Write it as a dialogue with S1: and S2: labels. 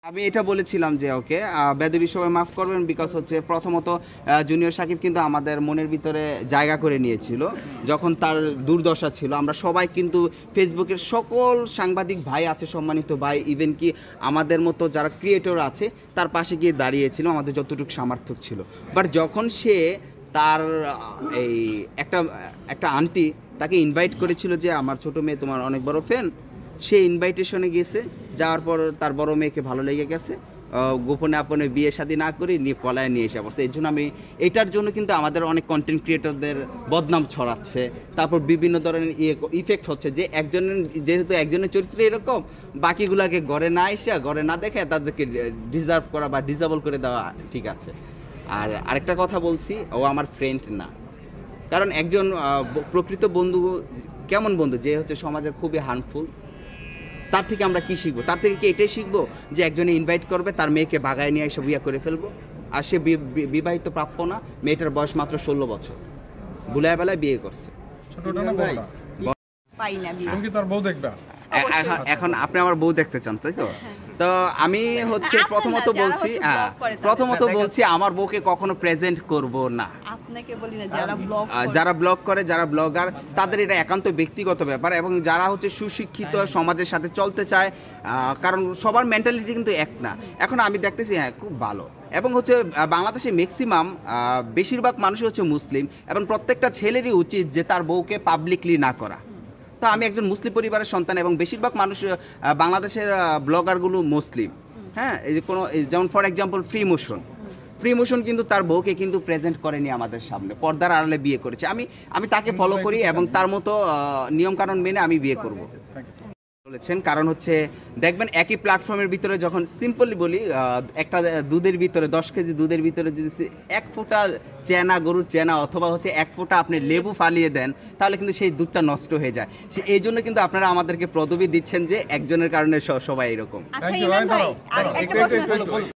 S1: আমি এটা বলেছিলাম যে ওকে বেদবি সবাই মাফ করবেন, বিকজ হচ্ছে প্রথমত জুনিয়র সাকিব কিন্তু আমাদের মনের ভিতরে জায়গা করে নিয়েছিল যখন তার দুর্দশা ছিল। আমরা সবাই কিন্তু ফেসবুকের সকল সাংবাদিক ভাই আছে, সম্মানিত ভাই, ইভেন কি আমাদের মতো যারা ক্রিয়েটর আছে তার পাশে গিয়ে দাঁড়িয়েছিল আমাদের যতটুকু সামর্থ্য ছিল। বাট যখন সে তার এই একটা একটা আন্টি তাকে ইনভাইট করেছিল যে আমার ছোট মেয়ে তোমার অনেক বড় ফ্যান, সে ইনভাইটেশনে গেছে, যাওয়ার পর তার বড় মেয়েকে ভালো লেগে গেছে, গোপনে আপনে বিয়ে শাদী না করে নিয়ে পলায় নিয়ে এসে পড়ছে। এর জন্য আমি এটার জন্য কিন্তু আমাদের অনেক কন্টেন্ট ক্রিয়েটরদের বদনাম ছড়াচ্ছে, তারপর বিভিন্ন ধরনের ইফেক্ট হচ্ছে যে একজনের যেহেতু একজনের চরিত্র এরকম, বাকিগুলাকে ঘরে না এসে ঘরে না দেখে তাদেরকে ডিজার্ভ করা বা ডিজাবল করে দেওয়া ঠিক আছে। আর আরেকটা কথা বলছি, ও আমার ফ্রেন্ড না, কারণ একজন প্রকৃত বন্ধু কেমন বন্ধু যে হচ্ছে সমাজে খুবই হার্মফুল, তার থেকে আমরা কি শিখবো? তার থেকে কি এটাই শিখবো যে একজনে ইনভাইট করবে, তার মেয়েকে বাগায় নিয়ে এসে বিয়ে করে ফেলবো, আর সে বিবাহিত প্রাপ্য না, মেয়েটার বয়স মাত্র 16 বছর, বুলায় বেলায় বিয়ে করছে।
S2: ছোটটা না বড়টা?
S3: পাই না বিয়ে।
S2: তুমি কি তার বউ দেখবা?
S1: এখন আপনি আমার বউ দেখতে চান, তাই তো? তো আমি হচ্ছে
S3: আপনার
S1: প্রথমত
S3: না, যারা
S1: বলছি
S3: হচ্ছে vlog করে তাদের।
S1: প্রথমত বলছি আমার বউকে কখনো প্রেজেন্ট করব না।
S3: আপনাকে বলি না, যারা ব্লগ
S1: যারা ব্লগ করে, যারা ব্লগার, তাদের এটা একান্ত ব্যক্তিগত ব্যাপার, এবং যারা হচ্ছে সুশিক্ষিত সমাজের সাথে চলতে চায়, কারণ সবার মেন্টালিটি কিন্তু এক না। এখন আমি দেখতেছি হ্যাঁ খুব ভালো, এবং হচ্ছে বাংলাদেশে ম্যাক্সিমাম বেশিরভাগ মানুষই হচ্ছে মুসলিম, এবং প্রত্যেকটা ছেলেরই উচিত যে তার বউকে পাবলিকলি না করা। তো আমি একজন মুসলিম পরিবারের সন্তান, এবং বেশিরভাগ মানুষ বাংলাদেশের ব্লগারগুলো মুসলিম। হ্যাঁ, এই যে কোনো যেমন ফর এক্সাম্পল ফ্রি মোশন কিন্তু তার বউকে কিন্তু প্রেজেন্ট করেনি আমাদের সামনে, পর্দার আড়ালে বিয়ে করেছে। আমি তাকে ফলো করি এবং তার মতো নিয়মকানুন মেনে আমি বিয়ে করব বলেছেন। কারণ হচ্ছে দেখবেন একই প্ল্যাটফর্মের ভিতরে যখন সিম্পলি বলি, একটা দুধের ভিতরে 10 কেজি দুধের ভিতরে যদি 1 ফোঁটা চেনা গরুর চেনা অথবা হচ্ছে 1 ফোঁটা আপনি লেবু ফালিয়ে দেন, তাহলে কিন্তু সেই দুধটা নষ্ট হয়ে যায়। এই জন্য কিন্তু আপনারা আমাদেরকে পদবি দিচ্ছেন যে একজনের কারণে সবাই এরকম।
S3: আচ্ছা
S2: Thank you,
S3: ইমরান ভাই,
S2: দাঁড়াও,
S3: আর
S2: দাঁড়াও,
S3: একটা
S2: একটু,
S3: প্রশ্ন
S2: একটু,
S3: আছে।
S2: একটু।